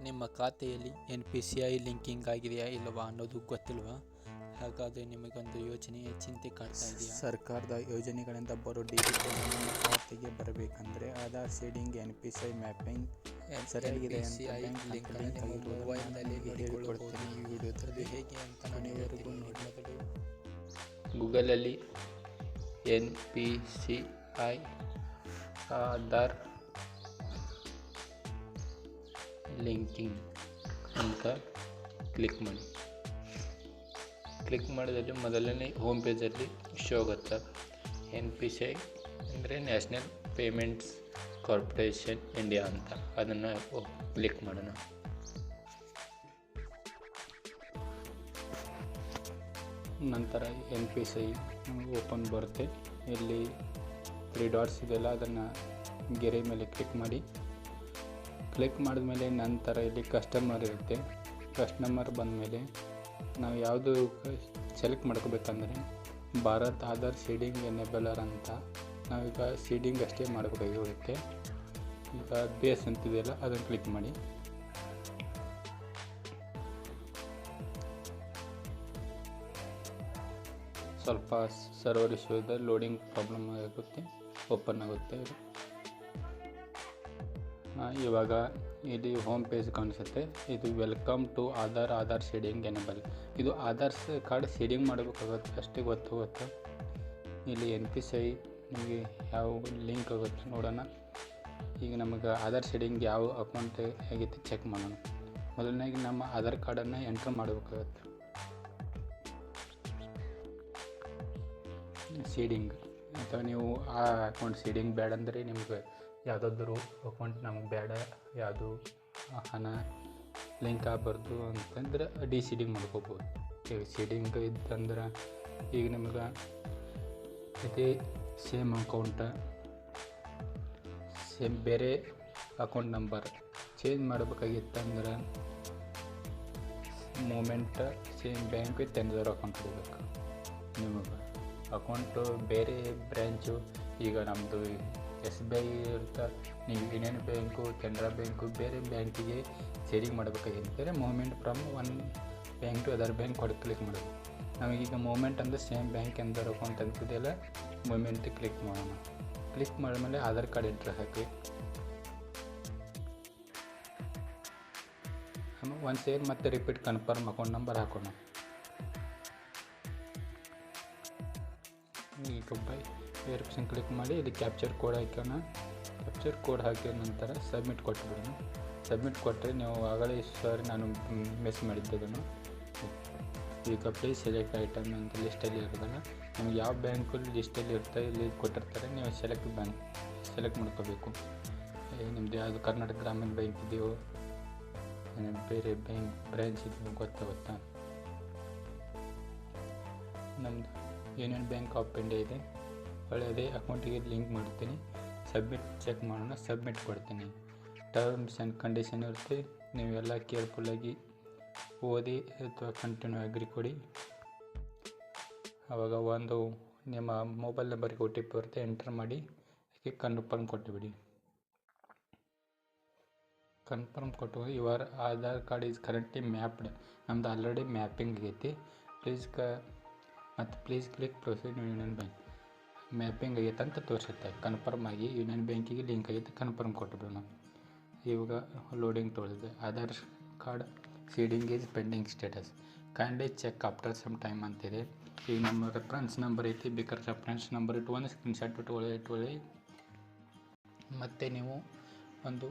ನಿಮ್ಮ ಖಾತೆಯಲ್ಲಿ NPCI linking ಆಗಿದೆಯಾ ಇಲ್ಲವಾ ಅನ್ನೋದು ಗೊತ್ತಿಲ್ವಾ? ಹಾಗಾದರೆ ನಿಮಗೊಂದು ಯೋಜನೆಯ ಚಿಂತೆ ಕಾಡ್ತಾ ಇದೆಯಾ? ಸರ್ಕಾರದ ಯೋಜನೆಗಳಿಂದ ಬರೋ ಡಿ.ಬಿ.ಟಿ ನಿಮ್ಮ ಖಾತೆಗೆ ಬರಬೇಕಂದ್ರೆ ಆಧಾರ್ ಸೀಡಿಂಗ್, NPCI ಮ್ಯಾಪಿಂಗ್ ಸರಿಯಾಗಿದೆ ಅಂತ ಬ್ಯಾಂಕ್ ಲಿಂಕ್ ಮೊಬೈಲ್ನಲ್ಲಿ ನೋಡಿಕೊಳ್ಳಬಹುದು. ಈ ವಿಡಿಯೋದಲ್ಲಿ ಹೇಗೆ ಅಂತ ಕೊನೆವರೆಗೂ ನೋಡಿ. ಮೊದಲು ಗೂಗಲಲ್ಲಿ NPCI ಆಧಾರ್ ಲಿಂಕಿಂಗ್ ಅಂತ ಕ್ಲಿಕ್ ಮಾಡಿ. ಕ್ಲಿಕ್ ಮಾಡಿದಲ್ಲಿ ಮೊದಲನೇ ಹೋಮ್ ಪೇಜಲ್ಲಿ ಶೋ ಆಗುತ್ತೆ. NPCI ಅಂದರೆ ನ್ಯಾಷನಲ್ ಪೇಮೆಂಟ್ಸ್ ಕಾರ್ಪೊರೇಷನ್ ಇಂಡಿಯಾ ಅಂತ. ಅದನ್ನು ಕ್ಲಿಕ್ ಮಾಡೋಣ. ನಂತರ NPCI ಓಪನ್ ಬರುತ್ತೆ. ಇಲ್ಲಿ 3 ಡಾಟ್ಸ್ ಇದೆಯಲ್ಲ, ಅದನ್ನು ಗೆರೆ ಮೇಲೆ ಕ್ಲಿಕ್ ಮಾಡಿ. ಕ್ಲಿಕ್ ಮಾಡಿದ್ಮೇಲೆ ನಂತರ ಇಲ್ಲಿ ಕಸ್ಟಮರ್ ಇರುತ್ತೆ. ಕಸ್ಟಮರ್ ಬಂದಮೇಲೆ ನಾವು ಯಾವುದು ಸೆಲೆಕ್ಟ್ ಮಾಡ್ಕೋಬೇಕಂದ್ರೆ ಭಾರತ್ ಆಧಾರ್ ಸೀಡಿಂಗ್ ಎನೇಬಲರ್ ಅಂತ. ನಾವೀಗ ಸೀಡಿಂಗ್ ಅಷ್ಟೇ ಮಾಡಬೇಕಾಗಿರುತ್ತೆ. ಈಗ ಬೇಸ್ ಅಂತಿದೆಯಲ್ಲ, ಅದನ್ನು ಕ್ಲಿಕ್ ಮಾಡಿ. ಸ್ವಲ್ಪ ಸರ್ವರ್ ಇಶ್ಯೂ ಇದೆ, ಲೋಡಿಂಗ್ ಪ್ರಾಬ್ಲಮ್ ಆಗುತ್ತೆ, ಓಪನ್ ಆಗುತ್ತೆ. ಇವಾಗ ಇಲ್ಲಿ ಹೋಮ್ ಪೇಜ್ ಕಾಣಿಸುತ್ತೆ. ಇದು welcome to Aadhaar seeding enable. ಇದು ಆಧಾರ್ ಕಾರ್ಡ್ ಸೀಡಿಂಗ್ ಮಾಡಬೇಕಾಗುತ್ತೆ, ಅಷ್ಟೇ ಗೊತ್ತಾಗುತ್ತೆ. ಇಲ್ಲಿ NPCI ನಿಮಗೆ ಯಾವ ಲಿಂಕ್ ಆಗುತ್ತೆ ನೋಡೋಣ. ಈಗ ನಮಗೆ ಆಧಾರ್ ಸೀಡಿಂಗ್ ಯಾವ ಅಕೌಂಟ್ ಹೇಗೈತೆ ಚೆಕ್ ಮಾಡೋಣ. ಮೊದಲನೇಗೆ ನಮ್ಮ ಆಧಾರ್ ಕಾರ್ಡನ್ನು ಎಂಟ್ರ್ ಮಾಡಬೇಕಾಗುತ್ತೆ. ಸೀಡಿಂಗ್ ಅಥವಾ ನೀವು ಆ ಅಕೌಂಟ್ ಸೀಡಿಂಗ್ ಬೇಡ ಅಂದರೆ ನಿಮ್ಗೆ ಯಾವುದಾದ್ರೂ ಅಕೌಂಟ್ ನಮಗೆ ಬೇಡ, ಯಾವುದು ಹಣ ಲಿಂಕ್ ಆಗಬಾರ್ದು ಅಂತಂದ್ರೆ ಸೀಡಿಂಗ್ ಮಾಡ್ಕೋಬೋದು. ಈಗ ಸೀಡಿಂಗ್ ಇತ್ತಂದ್ರೆ ಈಗ ನಿಮ್ಗೆ ಇದೇ ಸೇಮ್ ಅಕೌಂಟ, ಸೇಮ್ ಬೇರೆ ಅಕೌಂಟ್ ನಂಬರ್ ಚೇಂಜ್ ಮಾಡಬೇಕಾಗಿತ್ತಂದ್ರೆ moment same bank with another account ಇಡಬೇಕು. ನಿಮಗೆ ಅಕೌಂಟು ಬೇರೆ ಬ್ರ್ಯಾಂಚು, ಈಗ ನಮ್ಮದು SBI ಇರುತ್ತೆ, ನೀವು ಯೂನಿಯನ್ ಬ್ಯಾಂಕು, ಕೆನರಾ ಬ್ಯಾಂಕು ಬೇರೆ ಬ್ಯಾಂಕಿಗೆ ಸೇರಿಂಗ್ ಮಾಡಬೇಕಾಗಿರ್ತಾರೆ. Movement from one bank to other bank click ಮಾಡಬೇಕು. ನಮಗೀಗ ಮೂವ್ಮೆಂಟ್ ಅಂದರೆ ಸೇಮ್ ಬ್ಯಾಂಕ್ ಎಂದರ್ ಅಕೌಂಟ್ ಅಂತಿದೆಯಲ್ಲ, ಮೂವ್ಮೆಂಟ್ ಕ್ಲಿಕ್ ಮಾಡೋಣ. ಕ್ಲಿಕ್ ಮಾಡಿದ್ಮೇಲೆ ಆಧಾರ್ ಕಾರ್ಡ್ ಎಂಟ್ರ್ ಹಾಕಿ. ಒಂದು ಸೇರಿ ಮತ್ತೆ ರಿಪೀಟ್ ಕನ್ಫರ್ಮ್ ಅಕೌಂಟ್ ನಂಬರ್ ಹಾಕೋಣ. ಈಗ ವೆರಿಫಿಕೇಷನ್ ಕ್ಲಿಕ್ ಮಾಡಿ ಇಲ್ಲಿ ಕ್ಯಾಪ್ಚರ್ ಕೋಡ್ ಹಾಕೋಣ. ಕ್ಯಾಪ್ಚರ್ ಕೋಡ್ ಹಾಕಿದ ನಂತರ ಸಬ್ಮಿಟ್ ಕೊಟ್ಬಿಡೋಣ. ಸಬ್ಮಿಟ್ ಕೊಟ್ಟರೆ ನೀವು ಆಗಲೇ ನಾನು ಮಿಸ್ ಮಾಡಿದ್ದದನ್ನು. ಈಗ ಪ್ಲೀಸ್ ಸೆಲೆಕ್ಟ್ ಐಟಮ್ ಅಂತ ಲಿಸ್ಟಲ್ಲಿ ಇರೋದಲ್ಲ, ನಿಮ್ಗೆ ಯಾವ ಬ್ಯಾಂಕಲ್ಲಿ ಲಿಸ್ಟಲ್ಲಿ ಇರುತ್ತೆ ಇಲ್ಲಿ ಕೊಟ್ಟಿರ್ತಾರೆ, ನೀವು ಸೆಲೆಕ್ಟ್ ಮಾಡ್ಕೋಬೇಕು. ನಿಮ್ಮದು ಯಾವುದು ಕರ್ನಾಟಕ ಗ್ರಾಮೀಣ ಬ್ಯಾಂಕ್ ಇದೆಯೋ ಬೇರೆ ಬ್ಯಾಂಕ್ ಬ್ರ್ಯಾಂಚ್ ಇದೆಯೋ ಗೊತ್ತಾಗುತ್ತಾ. ನಮ್ಮದು ಯೂನಿಯನ್ ಬ್ಯಾಂಕ್ ಆಫ್ ಇಂಡಿಯಾ ಇದೆ, ಒಳ್ಳೆಯದೇ ಅಕೌಂಟಿಗೆ ಲಿಂಕ್ ಮಾಡ್ತೀನಿ. ಸಬ್ಮಿಟ್ ಚೆಕ್ ಮಾಡೋಣ. ಸಬ್ಮಿಟ್ ಕೊಡ್ತೀನಿ. ಟರ್ಮ್ಸ್ ಆ್ಯಂಡ್ ಕಂಡೀಷನ್ ಇರುತ್ತೆ, ನೀವೆಲ್ಲ ಕೇರ್ಫುಲ್ಲಾಗಿ ಓದಿ ಅಥವಾ ಕಂಟಿನ್ಯೂ ಅಗ್ರಿ ಕೊಡಿ. ಆವಾಗ ಒಂದು ನಿಮ್ಮ ಮೊಬೈಲ್ ನಂಬರ್ಗೆ OTP ಬರುತ್ತೆ, ಎಂಟರ್ ಮಾಡಿ ಅದಕ್ಕೆ ಕನ್ಫರ್ಮ್ ಕೊಟ್ಟುಬಿಡಿ. ಕನ್ಫರ್ಮ್ ಕೊಟ್ಟು your Aadhaar card is currently mapped. ನಮ್ಮದು ಆಲ್ರೆಡಿ ಮ್ಯಾಪಿಂಗ್ ಆಗೈತಿ. Please click proceed union bank. Mapping ಆಗೈತೆ ಅಂತ ತೋರಿಸುತ್ತೆ. ಕನ್ಫರ್ಮ್ ಆಗಿ ಯೂನಿಯನ್ ಬ್ಯಾಂಕಿಗೆ ಲಿಂಕ್ ಆಗೈತೆ, ಕನ್ಫರ್ಮ್ ಕೊಟ್ಟುಬಿಡೋಣ. ಇವಾಗ ಲೋಡಿಂಗ್ ತೋರಿಸಿದೆ. Aadhaar card seeding is pending status, kindly check after some time ಅಂತಿದೆ. ಈಗ ನಮ್ಮ ರೆಫರೆನ್ಸ್ ನಂಬರ್ ಐತಿ, ಬೇಕಾದ್ರೆ ರೆಫರೆನ್ಸ್ ನಂಬರ್ ಇಟ್ಕೊಂಡು ಸ್ಕ್ರೀನ್ಶಾಟ್ ಇಟ್ಕೊಳ್ಳಿ. ಮತ್ತು ನೀವು ಒಂದು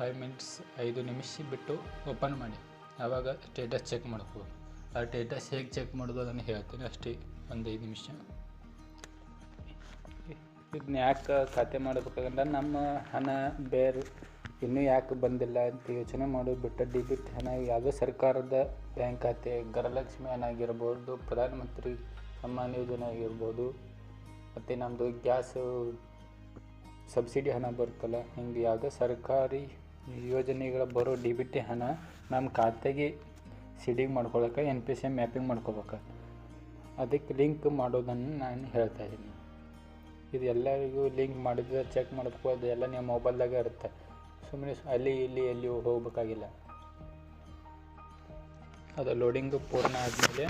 5 ನಿಮಿಷ ಬಿಟ್ಟು ಓಪನ್ ಮಾಡಿ, ಆವಾಗ ಸ್ಟೇಟಸ್ ಚೆಕ್ ಮಾಡ್ಬೋದು. ಆ ಸ್ಟೇಟಸ್ ಹೇಗೆ ಚೆಕ್ ಮಾಡೋದು ಅದನ್ನು ಹೇಳ್ತೀನಿ, ಅಷ್ಟೇ. ಒಂದು 5 ನಿಮಿಷ. ಇದನ್ನ ಯಾಕೆ ಖಾತೆ ಮಾಡಬೇಕಾಗಂದ್ರೆ ನಮ್ಮ ಹಣ ಬೇರೆ ಇನ್ನೂ ಯಾಕೆ ಬಂದಿಲ್ಲ ಅಂತ ಯೋಚನೆ ಮಾಡೋದು ಬಿಟ್ಟು ಡಿ.ಬಿ.ಟಿ ಹಣ ಯಾವುದೋ ಸರ್ಕಾರದ ಬ್ಯಾಂಕ್ ಖಾತೆ, ಗೃಹಲಕ್ಷ್ಮಿ ಹಣ ಆಗಿರ್ಬೋದು, ಪ್ರಧಾನಮಂತ್ರಿ ಸಮ್ಮಾನ್ ಯೋಜನೆ ಆಗಿರ್ಬೋದು, ಮತ್ತು ನಮ್ಮದು ಗ್ಯಾಸ್ ಸಬ್ಸಿಡಿ ಹಣ ಬರುತ್ತಲ್ಲ, ಹಿಂಗೆ ಯಾವುದೋ ಸರ್ಕಾರಿ ಯೋಜನೆಗಳ ಬರೋ ಡಿ.ಬಿ.ಟಿ ಹಣ ನಮ್ಮ ಖಾತೆಗೆ ಸೀಡಿಂಗ್ ಮಾಡ್ಕೊಳಕ್ಕೆ NPCI ಮ್ಯಾಪಿಂಗ್ ಮಾಡ್ಕೋಬೇಕು. ಅದಕ್ಕೆ ಲಿಂಕ್ ಮಾಡೋದನ್ನು ನಾನು ಹೇಳ್ತಾಯಿದ್ದೀನಿ. ಇದು ಎಲ್ಲರಿಗೂ ಲಿಂಕ್ ಮಾಡಿದ್ರೆ ಚೆಕ್ ಮಾಡಬೇಕು, ಅದೆಲ್ಲ ನಿಮ್ಮ ಮೊಬೈಲ್ದಾಗೆ ಇರುತ್ತೆ. ಸುಮ್ಮನೆ ಅಲ್ಲಿ ಇಲ್ಲಿ ಎಲ್ಲಿ ಹೋಗಬೇಕಾಗಿಲ್ಲ. ಅದು ಲೋಡಿಂಗು ಪೂರ್ಣ ಆದಮೇಲೆ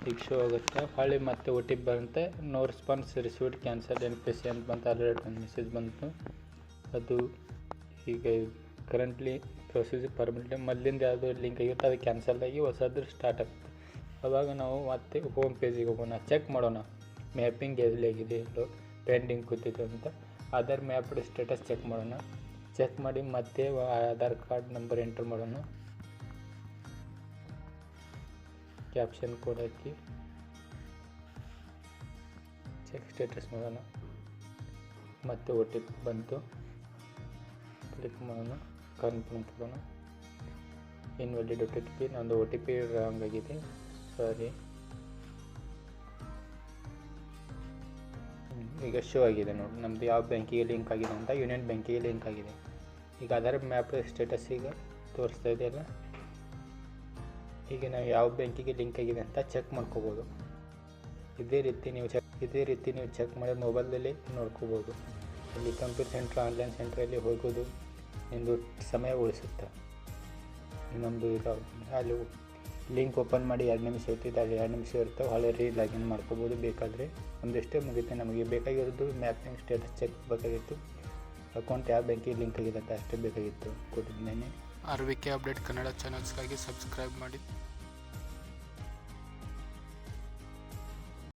ಈಗ ಶೋ ಆಗುತ್ತೆ. ಹೊಳ್ಳಿ ಮತ್ತೆ ಒ ಟಿ ಪಿ ಬರುತ್ತೆ. No response received cancel NPC ಅಂತ ಬಂತು. ಆಲ್ರೆಡಿ ಒಂದು ಮೆಸೇಜ್ ಬಂತು. ಅದು ಈಗ ಕರೆಂಟ್ಲಿ ಪ್ರೊಸೀಜರ್ ಪರ್ಮನೆಂಟ್ ಮೊದಲಿಂದ ಯಾವುದು ಲಿಂಕ್ ಆಗಿರುತ್ತೆ ಅದು ಕ್ಯಾನ್ಸಲ್ ಆಗಿ ಹೊಸದು ಸ್ಟಾರ್ಟ್ ಆಗುತ್ತೆ. ಆವಾಗ ನಾವು ಮತ್ತೆ ಹೋಮ್ ಪೇಜಿಗೆ ಹೋಗೋಣ, ಚೆಕ್ ಮಾಡೋಣ ಮ್ಯಾಪಿಂಗ್ ಎಲ್ಲಿ ಆಗಿದೆ ಎಲ್ಲೋ ಪೆಂಡಿಂಗ್ ಕೂತಿತ್ತು ಅಂತ. ಆಧಾರ್ ಮ್ಯಾಪ್ ಸ್ಟೇಟಸ್ ಚೆಕ್ ಮಾಡೋಣ. ಚೆಕ್ ಮಾಡಿ ಮತ್ತೆ ಆಧಾರ್ ಕಾರ್ಡ್ ನಂಬರ್ ಎಂಟರ್ ಮಾಡೋಣ. ಕ್ಯಾಪ್ಷನ್ ಕೋಡ್ ಹಾಕಿ ಚೆಕ್ ಸ್ಟೇಟಸ್ ಮಾಡೋಣ. ಮತ್ತೆ ಒ ಟಿ ಪಿ ಬಂತು, ಕ್ಲಿಕ್ ಮಾಡೋಣ, ಕನ್ಫರ್ಮ್ ಕೊಡೋಣ. ಇನ್ವ್ಯಾಲಿಡ್ ಒ ಟಿ ಪಿ, ನಂದು ಒ ಟಿ ಪಿ ರಾಂಗ್ ಆಗಿದೆ, ಸಾರಿ. ಈಗ ಶೋ ಆಗಿದೆ ನೋಡಿ ನಮ್ಮದು ಯಾವ ಬ್ಯಾಂಕಿಗೆ ಲಿಂಕ್ ಆಗಿದೆ ಅಂತ. ಯೂನಿಯನ್ ಬ್ಯಾಂಕಿಗೆ ಲಿಂಕ್ ಆಗಿದೆ. ಈಗ ಆಧಾರ್ ಮ್ಯಾಪ್ ಸ್ಟೇಟಸ್ ಈಗ ತೋರಿಸ್ತಾ ಇದೆಯಲ್ಲ. ಈಗ ನಾವು ಯಾವ ಬ್ಯಾಂಕಿಗೆ ಲಿಂಕ್ ಆಗಿದೆ ಅಂತ ಚೆಕ್ ಮಾಡ್ಕೋಬೋದು. ಇದೇ ರೀತಿ ನೀವು ಚೆಕ್ ಮಾಡಿ ಮೊಬೈಲಲ್ಲಿ ನೋಡ್ಕೋಬೋದು. ಇಲ್ಲಿ ಕಂಪ್ಯೂಟರ್ ಸೆಂಟ್ರ್, ಆನ್ಲೈನ್ ಸೆಂಟ್ರಲ್ಲಿ ಹೋಗೋದು ನಿಮ್ಮದು ಸಮಯ ಉಳಿಸುತ್ತೆ. ಇನ್ನೊಂದು ಇದು ಅಲ್ಲಿ ಲಿಂಕ್ ಓಪನ್ ಮಾಡಿ 2 ನಿಮಿಷ ಇರ್ತಿದ್ದು, ಅಲ್ಲಿ 2 ನಿಮಿಷ ಇರ್ತವೆ. ಹೊಳೆ ಲಾಗಿನ್ ಮಾಡ್ಕೋಬೋದು. ಬೇಕಾದರೆ ಒಂದಿಷ್ಟೇ ಮುಗಿಯುತ್ತೆ. ನಮಗೆ ಬೇಕಾಗಿರೋದು ಮ್ಯಾಪಿಂಗ್ ಸ್ಟೇಟಸ್ ಚೆಕ್ ಬೇಕಾಗಿತ್ತು. ಅಕೌಂಟ್ ಯಾವ ಬ್ಯಾಂಕಿಗೆ ಲಿಂಕ್ ಆಗಿದೆ ಅಂತ ಅಷ್ಟೇ ಬೇಕಾಗಿತ್ತು, ಕೊಟ್ಟಿದ್ದೇನೆ. RVK ಅಪ್ಡೇಟ್ ಕನ್ನಡ ಚಾನಲ್ಸ್ಗಾಗಿ ಸಬ್ಸ್ಕ್ರೈಬ್ ಮಾಡಿ.